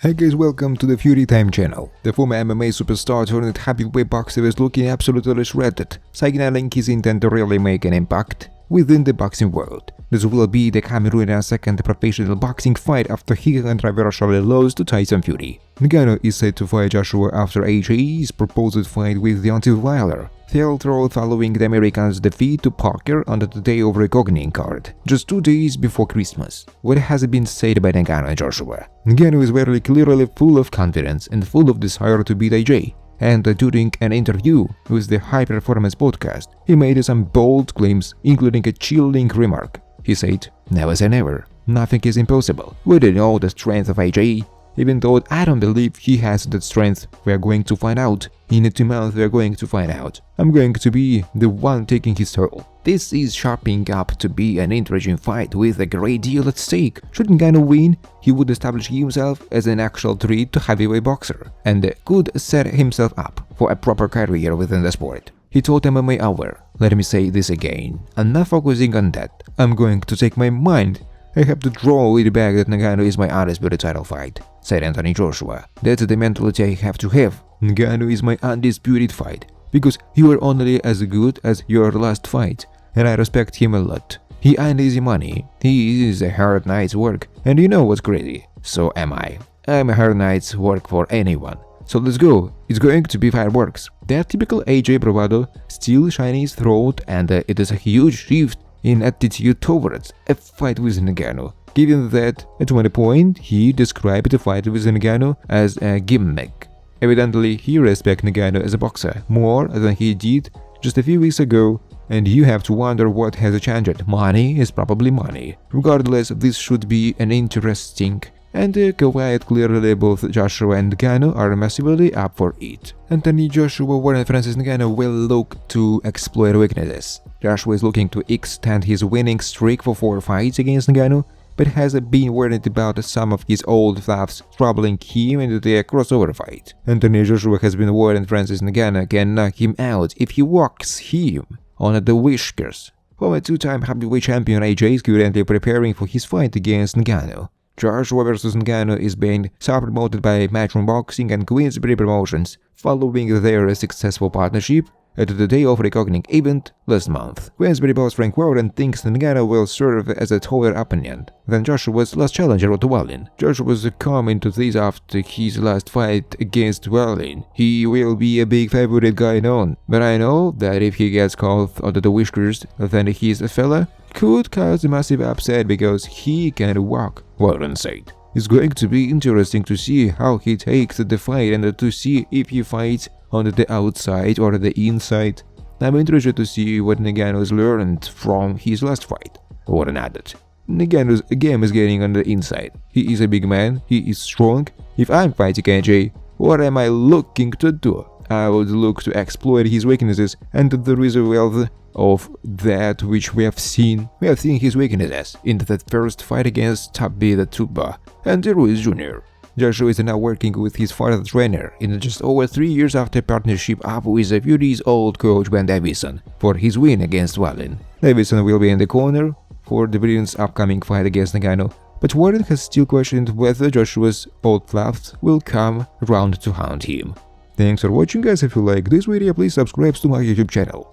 Hey guys, welcome to the Fury Time channel. The former MMA superstar turned heavyweight boxer is looking absolutely shredded, signaling his intent to really make an impact within the boxing world. This will be the Cameroonian's second professional boxing fight after he controversially lost to Tyson Fury. Ngannou is set to fight Joshua after AJ's proposed fight with Deontay Wilder fell through following the American's defeat to Parker on the day of reckoning card, just 2 days before Christmas. What has been said by Ngannou and Joshua? Ngannou is very clearly full of confidence and full of desire to beat AJ. And during an interview with the High Performance podcast, he made some bold claims, including a chilling remark. He said, "Never say never. Nothing is impossible. We don't know the strength of AJ. Even though I don't believe he has that strength, we are going to find out. In 2 months we are going to find out. I'm going to be the one taking his toll." This is shaping up to be an interesting fight with a great deal at stake. Should Ngannou win, he would establish himself as an actual threat to heavyweight boxer and could set himself up for a proper career within the sport. He told MMA Hour, "Let me say this again. I'm not focusing on that. I'm going to take my mind. I have to draw it back that Ngannou is my undisputed title fight," said Anthony Joshua. "That's the mentality I have to have. Ngannou is my undisputed fight, because you are only as good as your last fight, and I respect him a lot. He ain't easy money. He is a hard night's work, and you know what's crazy? So am I. I'm a hard night's work for anyone. So let's go. It's going to be fireworks." That typical AJ bravado still shines his throat, and it is a huge shift in attitude towards a fight with Ngannou, given that at one point he described the fight with Ngannou as a gimmick. Evidently, he respects Ngannou as a boxer more than he did just a few weeks ago, and you have to wonder what has changed. Money is probably money. Regardless, this should be an interesting and quite clearly both Joshua and Ngannou are massively up for it. Anthony Joshua warned Francis Ngannou will look to exploit weaknesses. Joshua is looking to extend his winning streak for 4 fights against Ngannou, but has been worried about some of his old flaws troubling him into the crossover fight. Anthony Joshua has been warned Francis Ngannou can knock him out if he walks him on the whiskers. Former 2-time heavyweight champion AJ is currently preparing for his fight against Ngannou. Joshua vs Ngannou is being self-promoted by Matchroom Boxing and Queensberry Promotions following their successful partnership at the Day of Reckoning event last month. Queensberry boss Frank Warren thinks Ngannou will serve as a taller opponent than Joshua's last challenger Otto Wallin. Joshua's come into this after his last fight against Wallin. He will be a big favorite guy known, but I know that if he gets caught under the whiskers, then his fella could cause a massive upset because he can walk, Warren said. It's going to be interesting to see how he takes the fight and to see if he fights on the outside or the inside. I'm interested to see what Ngannou has learned from his last fight, Warren added. Ngannou's game is getting on the inside. He is a big man, he is strong. If I'm fighting AJ, what am I looking to do? I would look to exploit his weaknesses, and there is a wealth of that which we have seen. We have seen his weaknesses in that first fight against Tabi the Tuba and Ruiz Jr. Joshua is now working with his father trainer in just over 3 years after partnership up with Fury's old coach Ben Davison for his win against Wallin. Davison will be in the corner for the Brilliant's upcoming fight against Ngannou, but Warren has still questioned whether Joshua's old flaws will come around to haunt him. Thanks for watching guys. If you like this video, please subscribe to my YouTube channel.